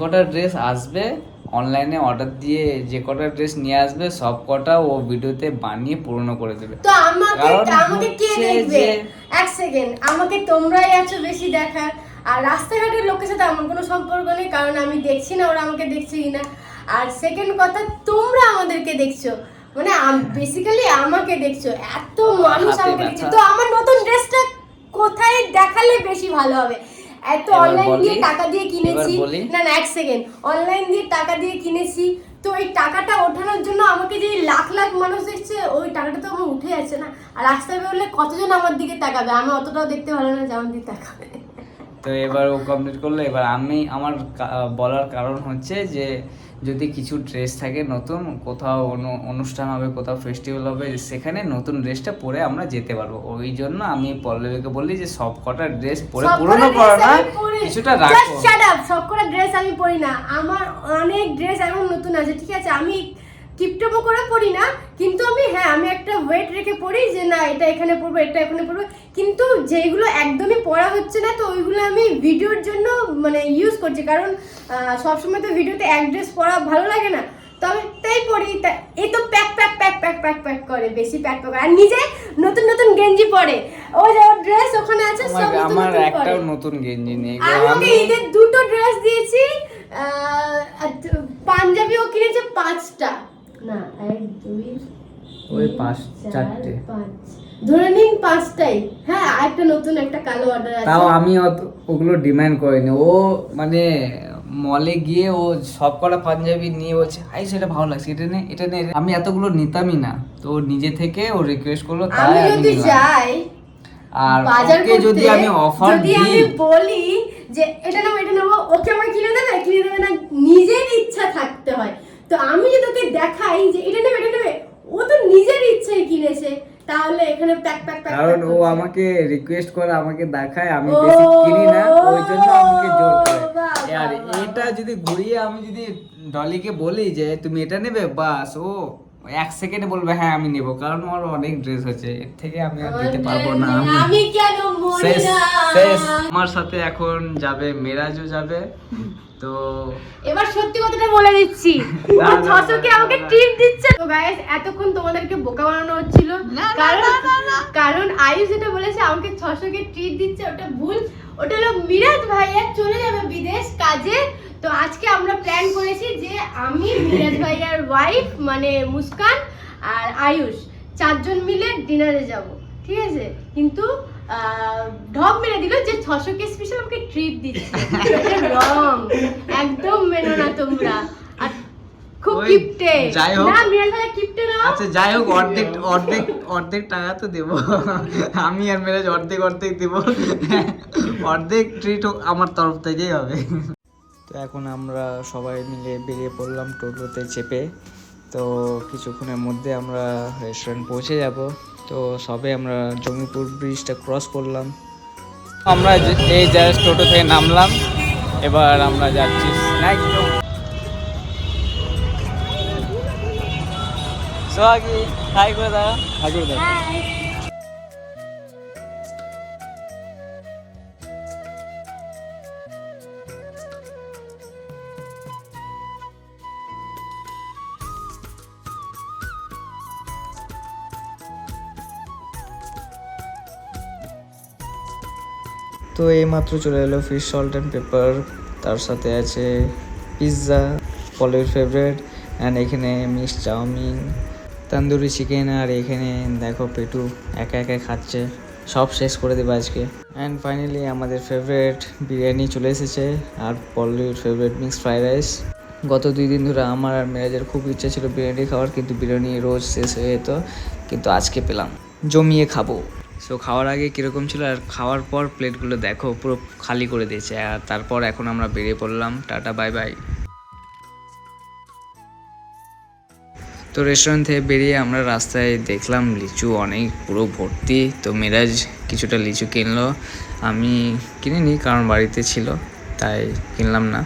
কটা ড্রেস আসবে অনলাইনে অর্ডার দিয়ে, যে কটা ড্রেস নিয়ে আসবে সব কটা ও ভিডিওতে বানিয়ে পূর্ণ করে দেবে। তো আমাকে কে দেখবে? এক সেকেন্ড, আমাকে তোমরাই আছো বেশি দেখার। আর রাস্তাঘাটের লোকের সাথে আমার কোনো সম্পর্ক নেই, কারণ আমি দেখছি না ওরা আমাকে দেখছে কিনা। আর সেকেন্ড কথা, তোমরা আমাদেরকে দেখছো, মানে বেসিক্যালি আমাকে দেখছো, এত মানুষ আমাকে দেখছে। তো আমার নতুন ড্রেসটা কোথায় দেখালে বেশি ভালো হবে? এত অনলাইন দিয়ে টাকা দিয়ে কিনেছি, না এক সেকেন্ড, অনলাইন দিয়ে টাকা দিয়ে কিনেছি, তো এই টাকাটা ওঠানোর জন্য আমাকে যে লাখ লাখ মানুষ দেখছে, ওই টাকাটা তো আমার উঠে যাচ্ছে না। আর রাস্তায় বেরোলে কতজন আমার দিকে তাকাবে? আমি অতটাও দেখতে ভালো না যে আমার দিকে তাকাবে। তো এবার ও কমপ্লিট করলো। এবার আমার বলার কারণ হচ্ছে যে যদি কিছু ড্রেস থাকে নতুন, কোথাও অনুষ্ঠান হবে, কোথাও ফেস্টিভ্যাল হবে, সেখানে নতুন ড্রেসটা পরে আমরা যেতে পারবো। ওই জন্য আমি পল্লবীকে বললি যে সব কটা ড্রেস পরে পুরনো করো না, কিছুটা রাখো। শাট আপ, সব কটা ড্রেস আমি পরি না, আমার অনেক ড্রেস এখন নতুন আছে, ঠিক আছে? আমি কিপটেমো করে পরি না, কিন্তু আমি একটা ওয়েট রেখে পরি যে না এটা এখানে পরবো, এটা এখানে পরবো। কিন্তু যেগুলো একদমই পরা হচ্ছে না, তো ওইগুলো আমি ভিডিওর জন্য মানে ইউজ করছি, কারণ সবসময় তো ভিডিওতে এক ড্রেস পরা ভালো লাগে না, তো আমি তাই পরি। এই তো pack pack pack pack pack pack করে, বেশি প্যাক প্যাক করে, আর নিজে নতুন নতুন গেঞ্জি পরে। ও যে ড্রেস ওখানে আছে সব আমার একটাও নতুন গেঞ্জি নেই। আমি ঈদের দুটো ড্রেস দিয়েছি, পাঞ্জাবিও কিনেছে 5টা, না 1 2 ওই 4টে ধরে নিন 5টাই। হ্যাঁ, একটা নতুন একটা কালো অর্ডার আছে, তাও আমি ওগুলো ডিমান্ড করিনি। ও মানে মলে গিয়ে ও সব কটা পাঞ্জাবি নিয়ে বলছে আই সেটা ভালো লাগছে, এটা নে। আমি এতগুলো নিতামই না, তো নিজে থেকে ও রিকোয়েস্ট করলো, তাই আমি যদি যাই আর ওকে যদি আমি অফার দিই, যদি আমি বলি যে এটা নেবো, ওকে আমার কিনে দেবে না, নিজের ইচ্ছা থাকতে হয়। তো আমি যদি তোকে দেখাই যে এটা নেবে, ও তো নিজের ইচ্ছায় কিনেছে, তাহলে এখানে প্যাক প্যাক প্যাক। কারণ ও আমাকে রিকোয়েস্ট করে, আমাকে দেখায়, আমি বেশি কিনি না, ওই জন্য আমাকে জোর করে। আর এটা যদি ঘুরিয়ে আমি যদি ডলিকে বলি যে তুমি এটা নেবে, বাস ও 1 সেকেন্ডে বলবে হ্যাঁ আমি নেব, কারণ আমার অনেক ড্রেস আছে, এর থেকে আমি আর দিতে পারবো না। আমি কেন মরি না? আমার সাথে এখন যাবে মেরাজও যাবে। তো এবার সত্যি কথাটা বলে দিচ্ছি, ও 600 কে আমাকে ট্রিট দিচ্ছে। তো গাইস, এতক্ষণ তোমাদেরকে বোকা বানানো হচ্ছিল, কারণ আয়ুষ যেটা বলেছে আমাকে 600 কে ট্রিট দিচ্ছে, ওটা ভুল। ওটা হলো মিরাজ ভাইয়া চলে যাবে বিদেশ কাজে। তো আজকে আমরা প্ল্যান করেছি যে আমি, মিরাজ ভাইয়ার ওয়াইফ মানে মুস্কান আর আয়ুষ 4 জন মিলে ডিনারে যাব, ঠিক আছে? কিন্তু ঢপ মেরে দিল যে 600 কে স্পেশাল আমাকে ট্রিট দিচ্ছে। রং একদম মেনো না তোমরা। আর খুব কিপটে না, মিরাজ ভাই কিপটে না। আচ্ছা যাই হোক, অর্ধেক টাকা তো দেবো আমি, আর মেরাজ অর্ধেক দেবো, অর্ধেক ট্রিট আমার তরফ থেকেই হবে। তো এখন আমরা সবাই মিলে বেরিয়ে পড়লাম টোটোতে চেপে। তো কিছুক্ষণের মধ্যে আমরা রেস্টুরেন্ট পৌঁছে যাব। তো সবে আমরা জঙ্গিপুর ব্রিজটা ক্রস করলাম, আমরা এই জাস্ট টোটো থেকে নামলাম। এবার আমরা যাচ্ছি একদম সোহাগী, হাই করে দাও, হাই করে দাও। তো এইমাত্র চলে এলো ফিশ সল্ট অ্যান্ড পেপার, তার সাথে আছে পিৎজা পলের ফেভারিট, অ্যান্ড এখানে মিক্স চাউমিন, তন্দুরি চিকেন, আর এখানে দেখো পেটু একা একা খাচ্ছে, সব শেষ করে দেবে আজকে। অ্যান্ড ফাইনালি আমাদের ফেভারিট বিরিয়ানি চলে এসেছে, আর পল্লীর ফেভারিট মিক্স ফ্রাইড রাইস। গত 2 দিন ধরে আমার আর মেরাজের খুব ইচ্ছা ছিল বিরিয়ানি খাওয়ার, কিন্তু বিরিয়ানি রোজ শেষ হয়ে যেত, কিন্তু আজকে পেলাম, জমিয়ে খাবো। সো খাওয়ার আগে কীরকম ছিল, আর খাওয়ার পর প্লেটগুলো দেখো পুরো খালি করে দিয়েছে। আর তারপর এখন আমরা বেরিয়ে পড়লাম, টাটা বাই বাই। তো রেস্টুরেন্ট থেকে বেরিয়ে আমরা রাস্তায় দেখলাম লিচু অনেক পুরো ভর্তি। তো মেরাজ কিছুটা লিচু কিনলো, আমি কিনিনি কারণ বাড়িতে ছিল, তাই কিনলাম না।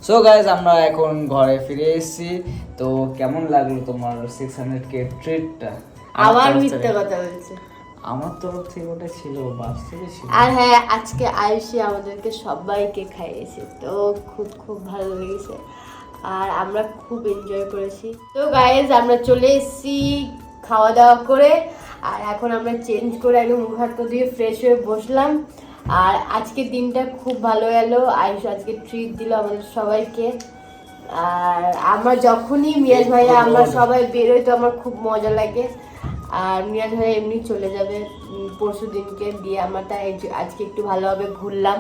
সো গাইজ, আমরা এখন ঘরে ফিরে এসেছি। তো কেমন লাগলো তোমার 600K ট্রিটটা? আবার মিথ্যা কথা বলছে। আমার তরফ থেকে ওটা ছিল, বাস্তবে ছিল। আর হ্যাঁ, আজকে আয়ুষী আমাদেরকে সবাইকে খাইয়েছে, তো খুব খুব ভালো লেগেছে আর আমরা খুব এনজয় করেছি। তো গাইজ আমরা চলে এসেছি খাওয়া দাওয়া করে, আর এখন আমরা চেঞ্জ করে একদম মুখ হাত পা ধুয়ে ফ্রেশ হয়ে বসলাম। আর আজকের দিনটা খুব ভালো গেল, আয়ুষ আজকে ট্রিট দিল আমাদের সবাইকে। আর আমরা যখনই মিরাজ ভাইয়া আমরা সবাই বেরোই তো আমার খুব মজা লাগে। আর মিরাজ ভাই এমনি চলে যাবে পরশু দিনকে দিয়ে, আমরা তাই আজকে একটু ভালোভাবে ঘুরলাম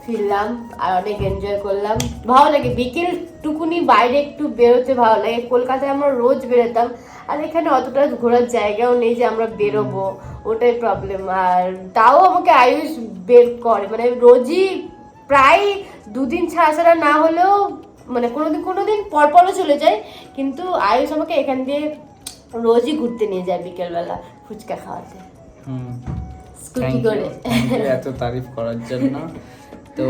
ফিরলাম আর অনেক এনজয় করলাম। ভালো লাগে বিকেল টুকুনি বাইরে একটু বেরোতে ভালো লাগে। কলকাতায় আমরা রোজ বেরোতাম, আর এখানে অতটা ঘোরার জায়গাও নেই যে আমরা বেরোবো, ওটাই প্রবলেম। আর তাও আমাকে আয়ুষ বের করে, মানে রোজই প্রায় দুদিন ছাড়া ছাড়া না হলেও, মানে কোনোদিন পরপরও চলে যায়, কিন্তু আয়ুষ আমাকে এখান দিয়ে রোজই ঘুরতে নিয়ে যায় বিকেলবেলা ফুচকা খাওয়াতে স্কুটি করে। এত তারিফ করার জন্য। তো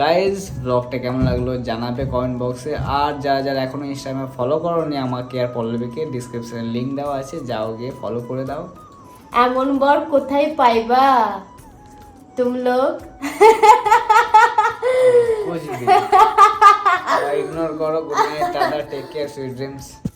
গাইজ ব্লগটা কেমন লাগলো জানাবে কমেন্ট বক্সে। আর যারা যারা এখনো ইনস্টাগ্রামে ফলো করোনি আমাকে আর পল্লবীকে, ডিসক্রিপশনে লিঙ্ক দেওয়া আছে, যাও গিয়ে ফলো করে দাও। এমন বর কোথায় পাইবা তুম লোক? ইগনোর করো। Good night, tata, take care, sweet dreams.